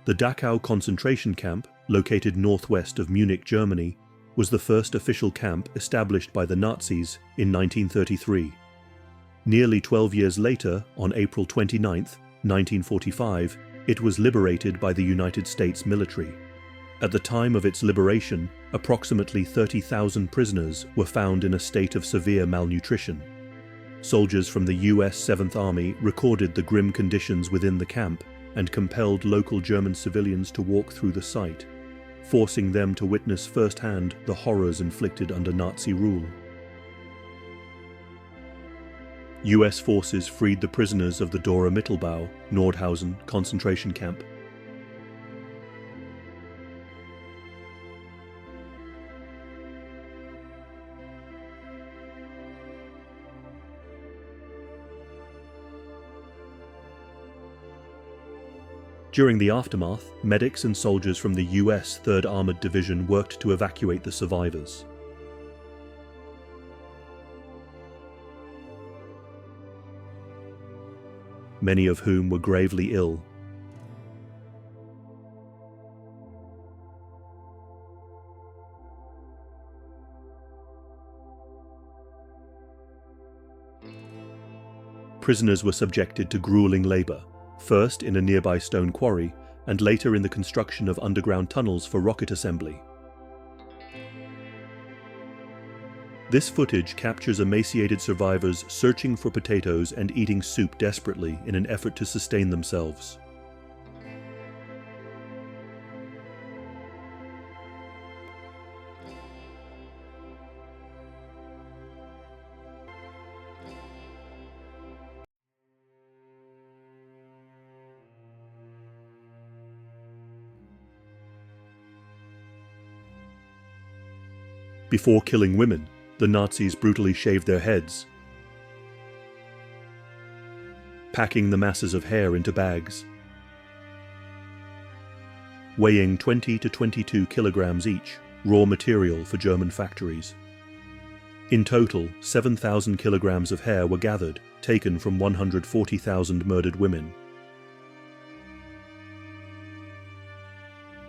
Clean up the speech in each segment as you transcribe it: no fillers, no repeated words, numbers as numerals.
The Dachau concentration camp, located northwest of Munich, Germany, was the first official camp established by the Nazis in 1933. Nearly 12 years later, on April 29, 1945, it was liberated by the United States military. At the time of its liberation, approximately 30,000 prisoners were found in a state of severe malnutrition. Soldiers from the US 7th Army recorded the grim conditions within the camp and compelled local German civilians to walk through the site, forcing them to witness firsthand the horrors inflicted under Nazi rule. US forces freed the prisoners of the Dora Mittelbau, Nordhausen concentration camp. During the aftermath, medics and soldiers from the US 3rd Armored Division worked to evacuate the survivors. Many of whom were gravely ill. Prisoners were subjected to grueling labor, first in a nearby stone quarry, and later in the construction of underground tunnels for rocket assembly. This footage captures emaciated survivors searching for potatoes and eating soup desperately in an effort to sustain themselves. Before killing women, the Nazis brutally shaved their heads, packing the masses of hair into bags, weighing 20 to 22 kilograms each, raw material for German factories. In total, 7,000 kilograms of hair were gathered, taken from 140,000 murdered women.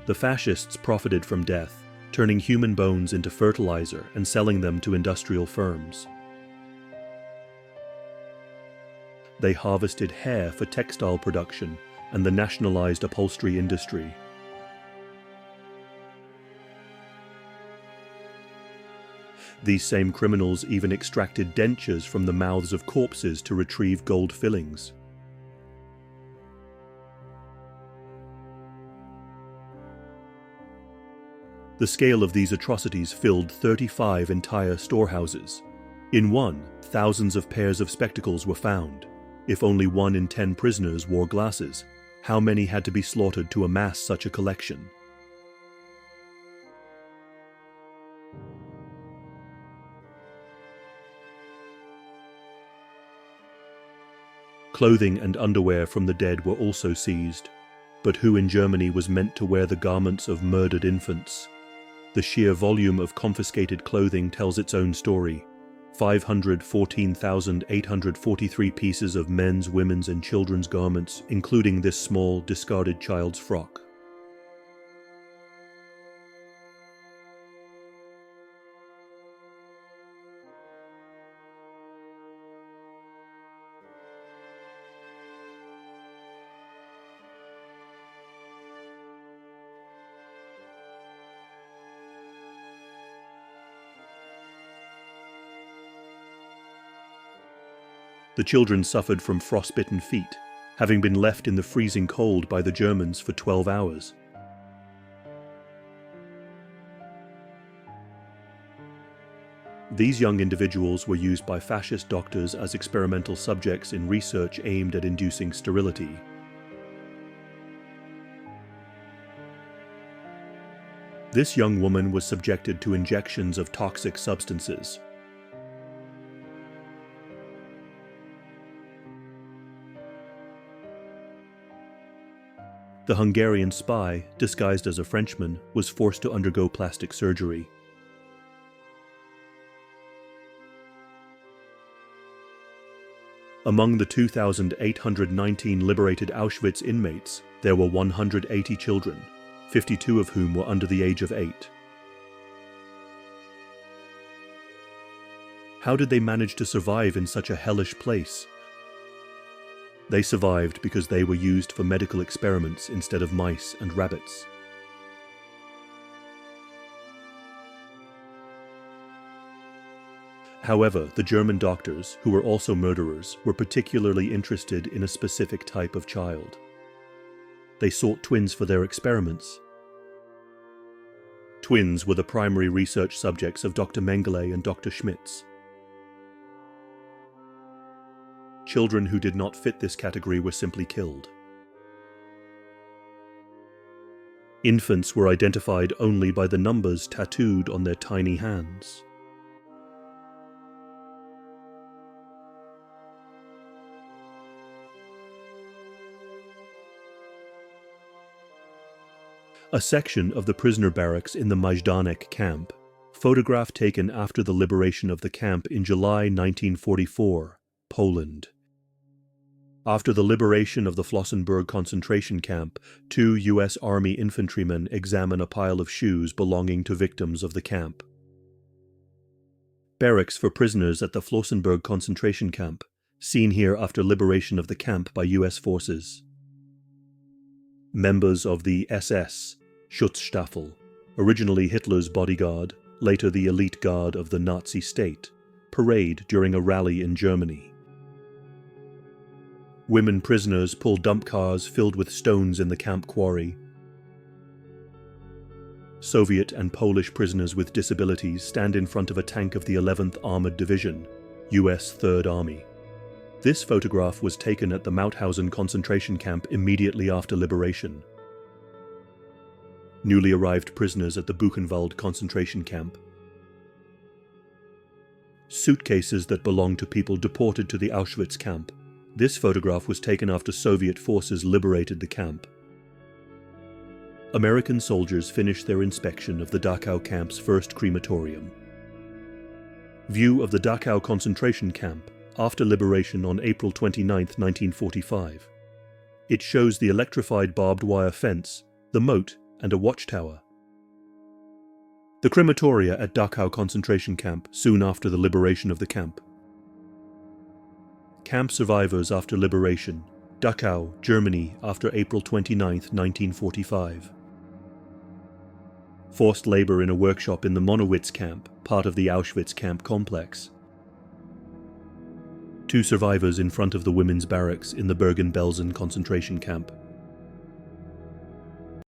The fascists profited from death, turning human bones into fertilizer and selling them to industrial firms. They harvested hair for textile production and the nationalized upholstery industry. These same criminals even extracted dentures from the mouths of corpses to retrieve gold fillings. The scale of these atrocities filled 35 entire storehouses. In one, thousands of pairs of spectacles were found. If only 1 in 10 prisoners wore glasses, how many had to be slaughtered to amass such a collection? Clothing and underwear from the dead were also seized. But who in Germany was meant to wear the garments of murdered infants? The sheer volume of confiscated clothing tells its own story. 514,843 pieces of men's, women's, and children's garments, including this small, discarded child's frock. The children suffered from frostbitten feet, having been left in the freezing cold by the Germans for 12 hours. These young individuals were used by fascist doctors as experimental subjects in research aimed at inducing sterility. This young woman was subjected to injections of toxic substances. The Hungarian spy, disguised as a Frenchman, was forced to undergo plastic surgery. Among the 2,819 liberated Auschwitz inmates, There were 180 children, 52 of whom were under the age of 8. How did they manage to survive in such a hellish place? They survived because they were used for medical experiments instead of mice and rabbits. However, the German doctors, who were also murderers, were particularly interested in a specific type of child. They sought twins for their experiments. Twins were the primary research subjects of Dr. Mengele and Dr. Schmitz. Children who did not fit this category were simply killed. Infants were identified only by the numbers tattooed on their tiny hands. A section of the prisoner barracks in the Majdanek camp, photograph taken after the liberation of the camp in July 1944, Poland. After the liberation of the Flossenburg concentration camp, 2 U.S. Army infantrymen examine a pile of shoes belonging to victims of the camp. Barracks for prisoners at the Flossenburg concentration camp, seen here after liberation of the camp by U.S. forces. Members of the SS, Schutzstaffel, originally Hitler's bodyguard, later the elite guard of the Nazi state, parade during a rally in Germany. Women prisoners pull dump cars filled with stones in the camp quarry. Soviet and Polish prisoners with disabilities stand in front of a tank of the 11th Armored Division, US 3rd Army. This photograph was taken at the Mauthausen concentration camp immediately after liberation. Newly arrived prisoners at the Buchenwald concentration camp. Suitcases that belonged to people deported to the Auschwitz camp. This photograph was taken after Soviet forces liberated the camp. American soldiers finished their inspection of the Dachau camp's first crematorium. View of the Dachau concentration camp after liberation on April 29, 1945. It shows the electrified barbed wire fence, the moat, and a watchtower. The crematoria at Dachau concentration camp soon after the liberation of the camp. Camp survivors after liberation, Dachau, Germany after April 29, 1945. Forced labor in a workshop in the Monowitz camp, part of the Auschwitz camp complex. 2 survivors in front of the women's barracks in the Bergen-Belsen concentration camp.